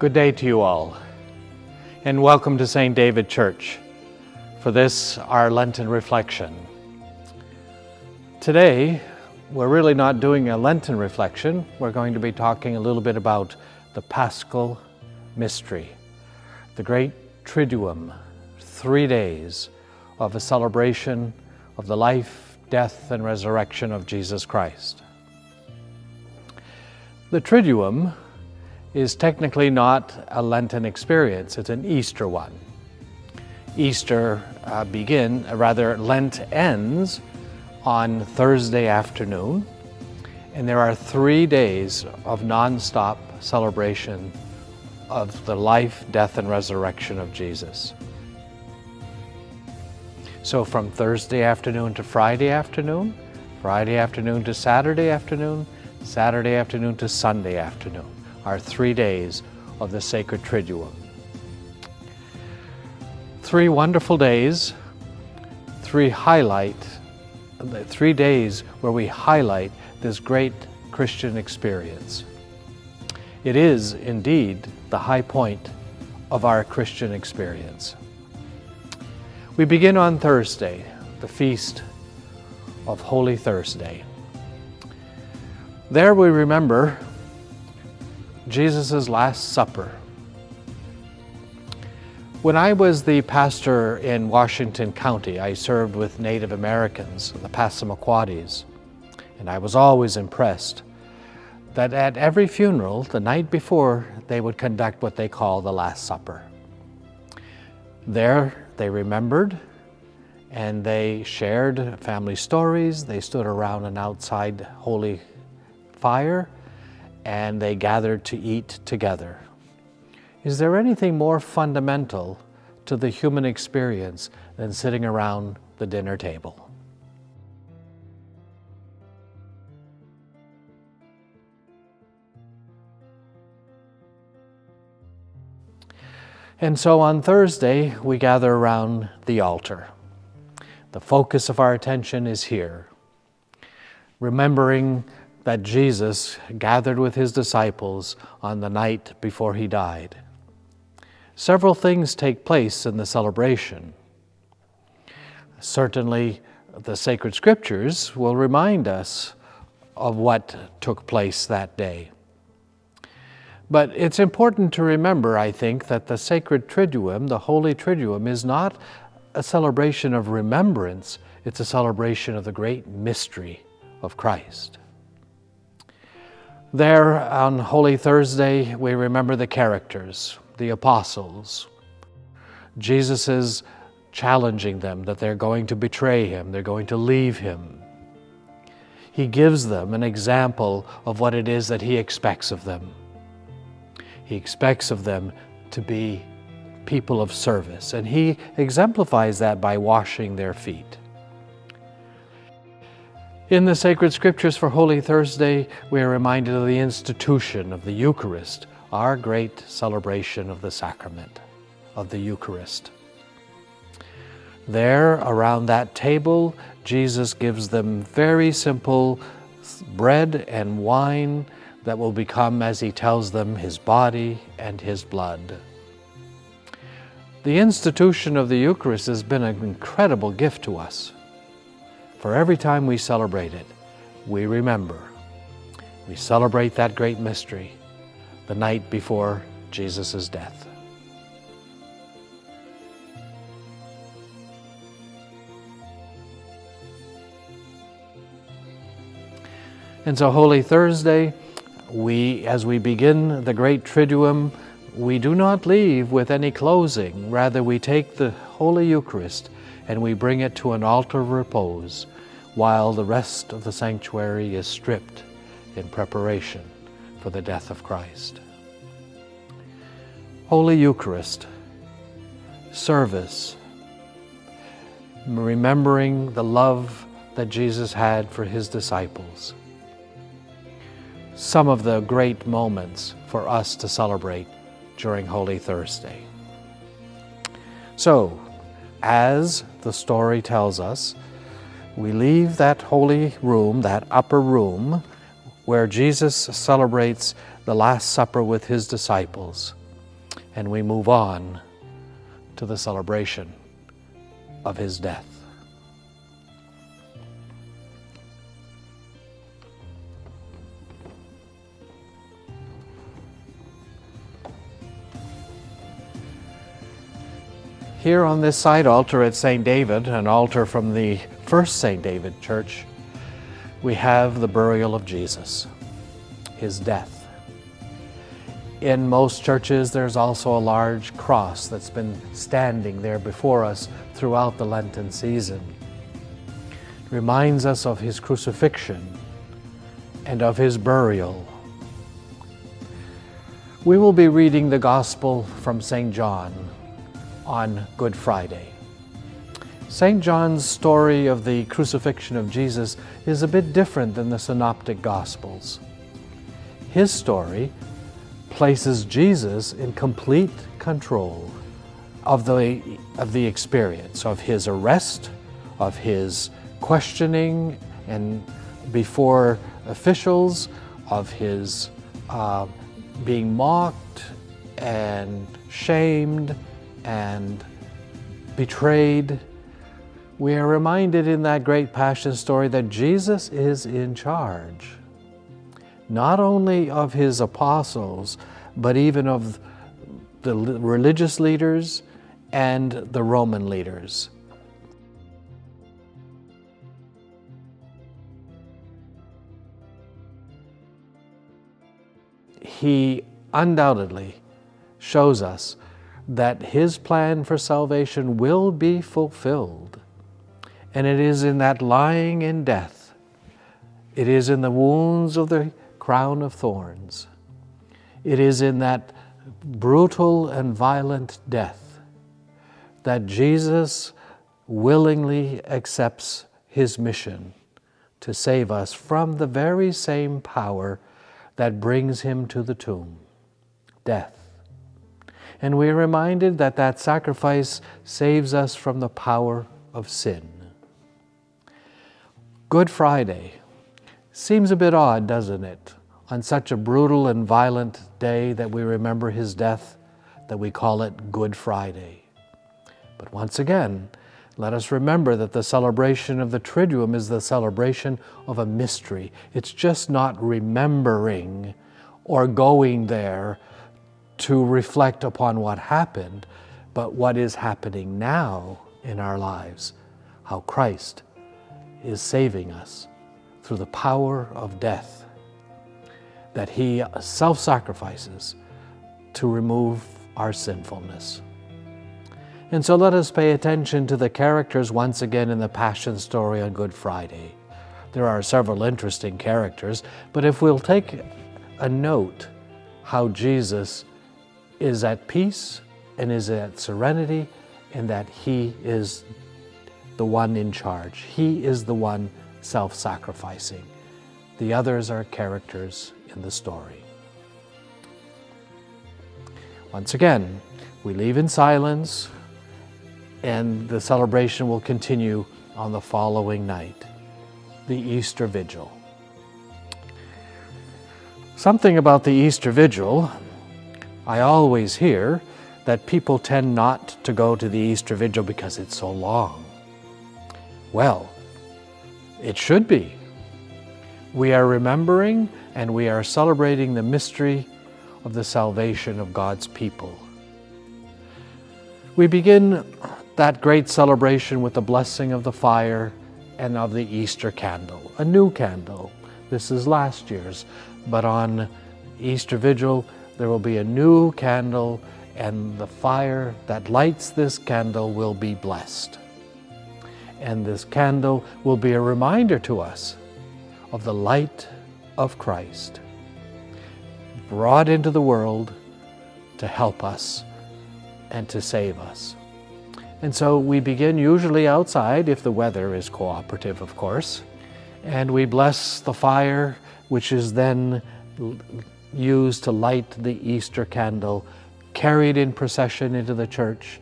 Good day to you all, and welcome to St. David Church for this, our Lenten reflection. Today, we're really not doing a Lenten reflection. We're going to be talking a little bit about the Paschal mystery, the great Triduum, 3 days of a celebration of the life, death, and resurrection of Jesus Christ. The Triduum is technically not a Lenten experience, it's an Easter one. Lent ends on Thursday afternoon, and there are 3 days of non-stop celebration of the life, death, and resurrection of Jesus. So from Thursday afternoon to Friday afternoon to Saturday afternoon, Saturday afternoon to Sunday afternoon are 3 days of the sacred Triduum. 3 wonderful days, 3 days where we highlight this great Christian experience. It is indeed the high point of our Christian experience. We begin on Thursday, the feast of Holy Thursday. There we remember Jesus' Last Supper. When I was the pastor in Washington County, I served with Native Americans, the Passamaquoddies, and I was always impressed that at every funeral, the night before, they would conduct what they call the Last Supper. There they remembered and they shared family stories. They stood around an outside holy fire and they gathered to eat together. Is there anything more fundamental to the human experience than sitting around the dinner table? And so on Thursday, we gather around the altar. The focus of our attention is here, remembering that Jesus gathered with his disciples on the night before he died. Several things take place in the celebration. Certainly, the sacred scriptures will remind us of what took place that day. But it's important to remember, I think, that the sacred Triduum, the Holy Triduum, is not a celebration of remembrance, it's a celebration of the great mystery of Christ. There on Holy Thursday, we remember the characters, the apostles. Jesus is challenging them that they're going to betray him, they're going to leave him. He gives them an example of what it is that he expects of them. He expects of them to be people of service, and he exemplifies that by washing their feet. In the sacred scriptures for Holy Thursday, we are reminded of the institution of the Eucharist, our great celebration of the sacrament of the Eucharist. There, around that table, Jesus gives them very simple bread and wine that will become, as he tells them, his body and his blood. The institution of the Eucharist has been an incredible gift to us. For every time we celebrate it, we remember. We celebrate that great mystery, the night before Jesus' death. And so Holy Thursday, as we begin the great Triduum, we do not leave with any closing. Rather, we take the Holy Eucharist and we bring it to an altar of repose while the rest of the sanctuary is stripped in preparation for the death of Christ. Holy Eucharist, service, remembering the love that Jesus had for his disciples. Some of the great moments for us to celebrate during Holy Thursday. So, as the story tells us, we leave that holy room, that upper room, where Jesus celebrates the Last Supper with his disciples. and we move on to the celebration of his death. Here on this side altar at St. David, an altar from the first St. David Church, we have the burial of Jesus, his death. In most churches, there's also a large cross that's been standing there before us throughout the Lenten season. It reminds us of his crucifixion and of his burial. We will be reading the Gospel from St. John on Good Friday. St. John's story of the crucifixion of Jesus is a bit different than the Synoptic Gospels. His story places Jesus in complete control of the experience, of his arrest, of his questioning and before officials, of his being mocked and shamed and betrayed. We are reminded in that great Passion story that Jesus is in charge, not only of his apostles, but even of the religious leaders and the Roman leaders. He undoubtedly shows us that his plan for salvation will be fulfilled. And it is in that lying in death, it is in the wounds of the crown of thorns, it is in that brutal and violent death that Jesus willingly accepts his mission to save us from the very same power that brings him to the tomb, death. And we are reminded that that sacrifice saves us from the power of sin. Good Friday seems a bit odd, doesn't it? On such a brutal and violent day that we remember his death, that we call it Good Friday. But once again, let us remember that the celebration of the Triduum is the celebration of a mystery. It's just not remembering or going there to reflect upon what happened, but what is happening now in our lives, how Christ is saving us through the power of death, that he self-sacrifices to remove our sinfulness. And so let us pay attention to the characters once again in the Passion story on Good Friday. There are several interesting characters, but if we'll take a note how Jesus is at peace and is at serenity, and that he is the one in charge. He is the one self-sacrificing. The others are characters in the story. Once again, we leave in silence, and the celebration will continue on the following night, the Easter Vigil. Something about the Easter Vigil, I always hear that people tend not to go to the Easter Vigil because it's so long. Well, it should be. We are remembering and we are celebrating the mystery of the salvation of God's people. We begin that great celebration with the blessing of the fire and of the Easter candle, a new candle. This is last year's, but on Easter Vigil, there will be a new candle, and the fire that lights this candle will be blessed. And this candle will be a reminder to us of the light of Christ, brought into the world to help us and to save us. And so we begin usually outside, if the weather is cooperative, of course, and we bless the fire, which is then used to light the Easter candle, carried in procession into the church,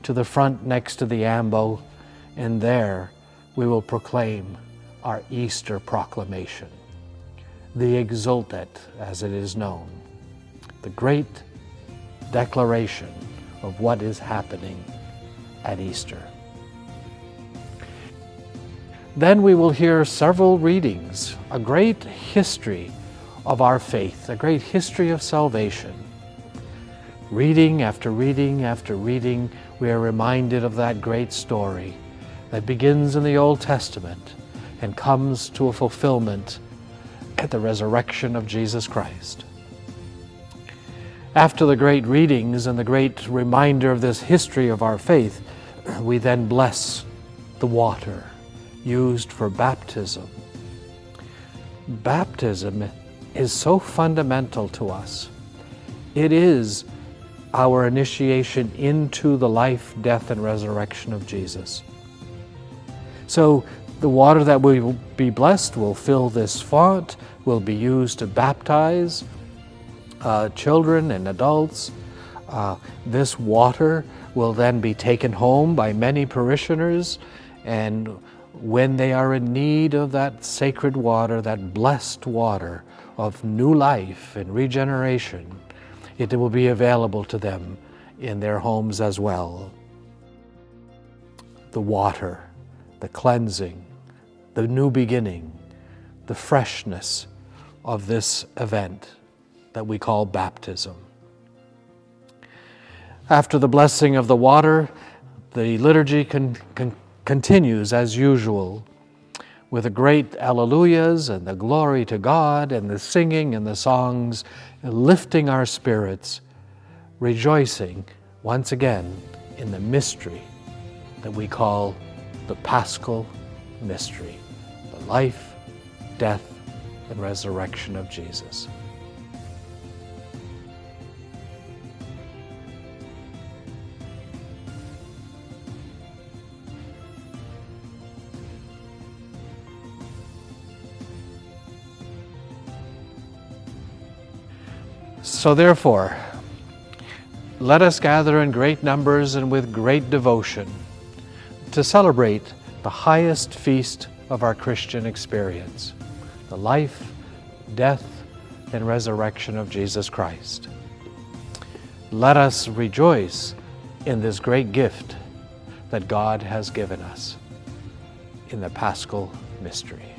to the front next to the ambo, and there we will proclaim our Easter proclamation, the Exultet, as it is known, the great declaration of what is happening at Easter. Then we will hear several readings, a great history of our faith, a great history of salvation. Reading after reading after reading, we are reminded of that great story that begins in the Old Testament and comes to a fulfillment at the resurrection of Jesus Christ. After the great readings and the great reminder of this history of our faith, we then bless the water used for baptism. Baptism is so fundamental to us. It is our initiation into the life, death, and resurrection of Jesus. So the water that will be blessed will fill this font, will be used to baptize children and adults. This water will then be taken home by many parishioners, and when they are in need of that sacred water, that blessed water of new life and regeneration, it will be available to them in their homes as well. The water, the cleansing, the new beginning, the freshness of this event that we call baptism. After the blessing of the water, the liturgy continues as usual with the great alleluias and the glory to God and the singing and the songs, lifting our spirits, rejoicing once again in the mystery that we call the Paschal mystery, the life, death, and resurrection of Jesus. So therefore, let us gather in great numbers and with great devotion to celebrate the highest feast of our Christian experience, the life, death, and resurrection of Jesus Christ. Let us rejoice in this great gift that God has given us in the Paschal mystery.